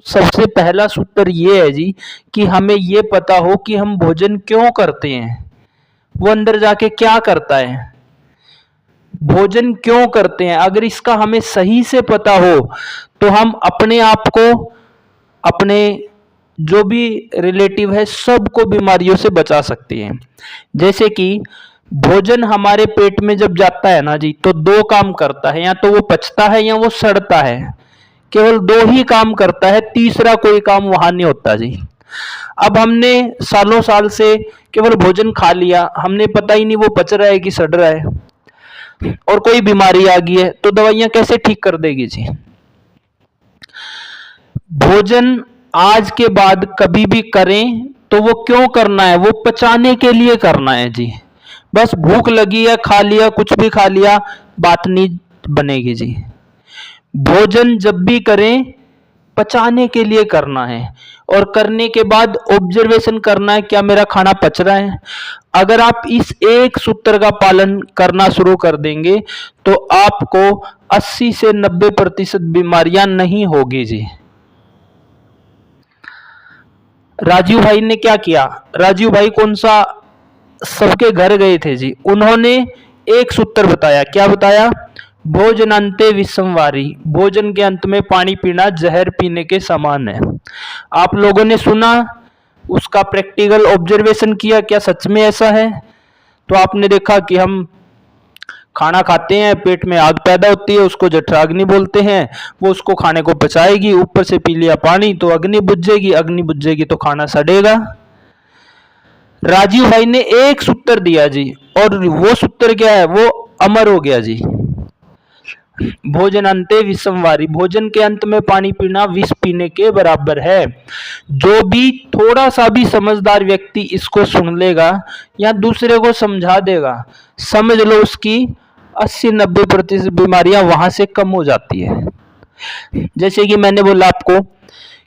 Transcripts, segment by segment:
सबसे पहला सूत्र ये है जी कि हमें ये पता हो कि हम भोजन क्यों करते हैं, वो अंदर जाके क्या करता है, भोजन क्यों करते हैं। अगर इसका हमें सही से पता हो तो हम अपने आप को, अपने जो भी रिलेटिव है, सबको बीमारियों से बचा सकते हैं। जैसे कि भोजन हमारे पेट में जब जाता है ना जी, तो दो काम करता है, या तो वो पचता है या वो सड़ता है। केवल दो ही काम करता है, तीसरा कोई काम वहां नहीं होता जी। अब हमने सालों साल से केवल भोजन खा लिया, हमने पता ही नहीं वो पच रहा है कि सड़ रहा है, और कोई बीमारी आ गई है तो दवाइयां कैसे ठीक कर देगी जी। भोजन आज के बाद कभी भी करें तो वो क्यों करना है, वो पचाने के लिए करना है जी। बस भूख लगी है, खा लिया, कुछ भी खा लिया, बात नहीं बनेगी जी। भोजन जब भी करें पचाने के लिए करना है, और करने के बाद ऑब्जर्वेशन करना है क्या मेरा खाना पच रहा है। अगर आप इस एक सूत्र का पालन करना शुरू कर देंगे तो आपको 80 से 90% बीमारियां नहीं होगी जी। राजीव भाई ने क्या किया, राजीव भाई कौन सा, सबके घर गए थे जी, उन्होंने एक सूत्र बताया। क्या बताया, भोजनांते विषमवारी, भोजन के अंत में पानी पीना जहर पीने के समान है। आप लोगों ने सुना, उसका प्रैक्टिकल ऑब्जर्वेशन किया, क्या सच में ऐसा है। तो आपने देखा कि हम खाना खाते हैं, पेट में आग पैदा होती है, उसको जठराग्नि बोलते हैं, वो उसको खाने को पचाएगी, ऊपर से पी लिया पानी तो अग्नि बुझेगी, अग्नि बुझेगी तो खाना सड़ेगा। राजीव भाई ने एक सूत्र दिया जी, और वो सूत्र क्या है, वो अमर हो गया जी। भोजनांते विषमवारी, भोजन के अंत में पानी पीना विष पीने के बराबर है। जो भी थोड़ा सा भी समझदार व्यक्ति इसको सुन लेगा या दूसरे को समझा देगा, समझ लो उसकी 80-90% बीमारियां वहां से कम हो जाती है। जैसे कि मैंने बोला आपको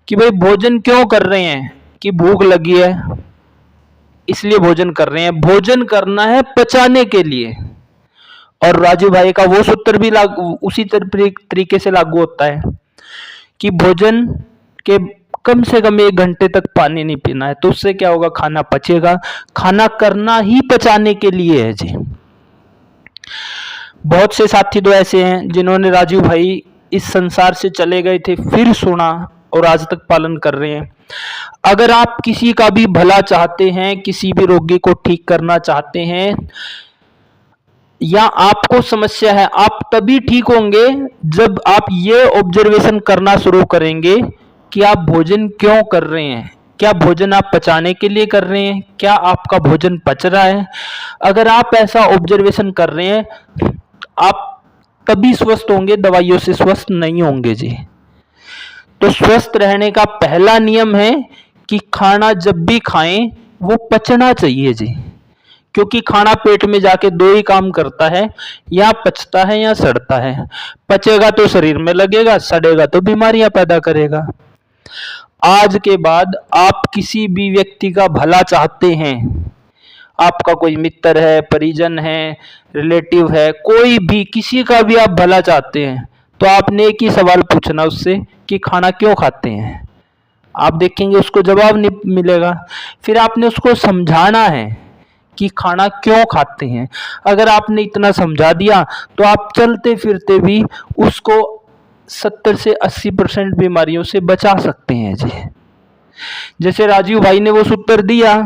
कि भाई भोजन क्यों कर रहे हैं, कि भूख लगी है इसलिए भोजन कर रहे हैं। भोजन करना है पचाने के लिए, और राजू भाई का वो सूत्र भी लागू उसी तरीके से लागू होता है कि भोजन के कम से कम 1 घंटे तक पानी नहीं पीना है, तो उससे क्या होगा, खाना पचेगा। खाना करना ही पचाने के लिए है जी। बहुत से साथी तो ऐसे हैं जिन्होंने राजू भाई इस संसार से चले गए थे, फिर सुना और आज तक पालन कर रहे हैं। अगर आप किसी का भी भला चाहते हैं, किसी भी रोगी को ठीक करना चाहते हैं, या आपको समस्या है, आप तभी ठीक होंगे जब आप ये ऑब्जर्वेशन करना शुरू करेंगे कि आप भोजन क्यों कर रहे हैं। क्या भोजन आप पचाने के लिए कर रहे हैं, क्या आपका भोजन पच रहा है। अगर आप ऐसा ऑब्जर्वेशन कर रहे हैं, आप तभी स्वस्थ होंगे, दवाइयों से स्वस्थ नहीं होंगे जी। तो स्वस्थ रहने का पहला नियम है कि खाना जब भी खाएं वो पचना चाहिए जी, क्योंकि खाना पेट में जाके दो ही काम करता है, या पचता है या सड़ता है। पचेगा तो शरीर में लगेगा, सड़ेगा तो बीमारियां पैदा करेगा। आज के बाद आप किसी भी व्यक्ति का भला चाहते हैं, आपका कोई मित्र है, परिजन है, रिलेटिव है, कोई भी, किसी का भी आप भला चाहते हैं, तो आपने एक ही सवाल पूछना उससे कि खाना क्यों खाते हैं। आप देखेंगे उसको जवाब नहीं मिलेगा। फिर आपने उसको समझाना है कि खाना क्यों खाते हैं। अगर आपने इतना समझा दिया तो आप चलते फिरते भी उसको 70 से 80% बीमारियों से बचा सकते हैं जी। जैसे राजीव भाई ने वो सूत्र दिया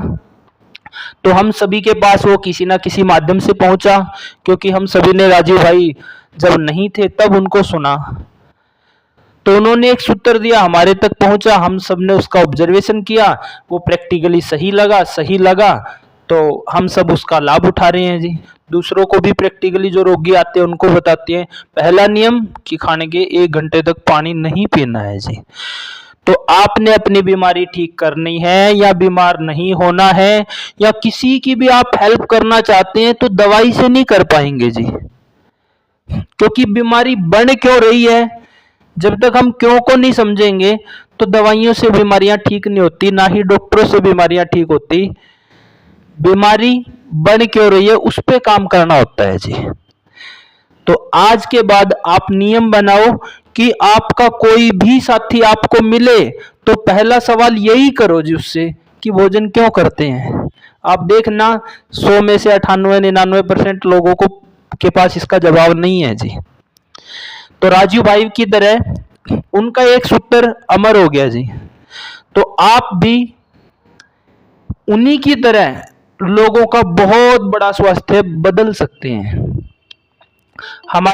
तो हम सभी के पास वो किसी ना किसी माध्यम से पहुंचा, क्योंकि हम सभी ने राजीव भाई जब नहीं थे तब उनको सुना, तो उन्होंने एक सूत्र दिया, हमारे तक पहुंचा, हम सब ने उसका ऑब्जर्वेशन किया, वो प्रैक्टिकली सही लगा तो हम सब उसका लाभ उठा रहे हैं जी। दूसरों को भी प्रैक्टिकली जो रोगी आते हैं उनको बताते हैं। पहला नियम कि खाने के 1 घंटे तक पानी नहीं पीना है जी। तो आपने अपनी बीमारी ठीक करनी है या बीमार नहीं होना है, या किसी की भी आप हेल्प करना चाहते हैं, तो दवाई से नहीं कर पाएंगे जी। क्योंकि बीमारी बढ़ क्यों रही है, जब तक हम क्यों को नहीं समझेंगे तो दवाइयों से बीमारियां ठीक नहीं होती, ना ही डॉक्टरों से बीमारियां ठीक होती। बीमारी बढ़ क्यों रही है उस पे काम करना होता है जी। तो आज के बाद आप नियम बनाओ कि आपका कोई भी साथी आपको मिले तो पहला सवाल यही करो जी उससे कि भोजन क्यों करते हैं। आप देखना 100 में से 98-99% लोगों को के पास इसका जवाब नहीं है जी। तो राजू भाई की तरह उनका एक सूत्र अमर हो गया जी। तो आप भी उन्हीं की तरह लोगों का बहुत बड़ा स्वास्थ्य बदल सकते हैं। हमारे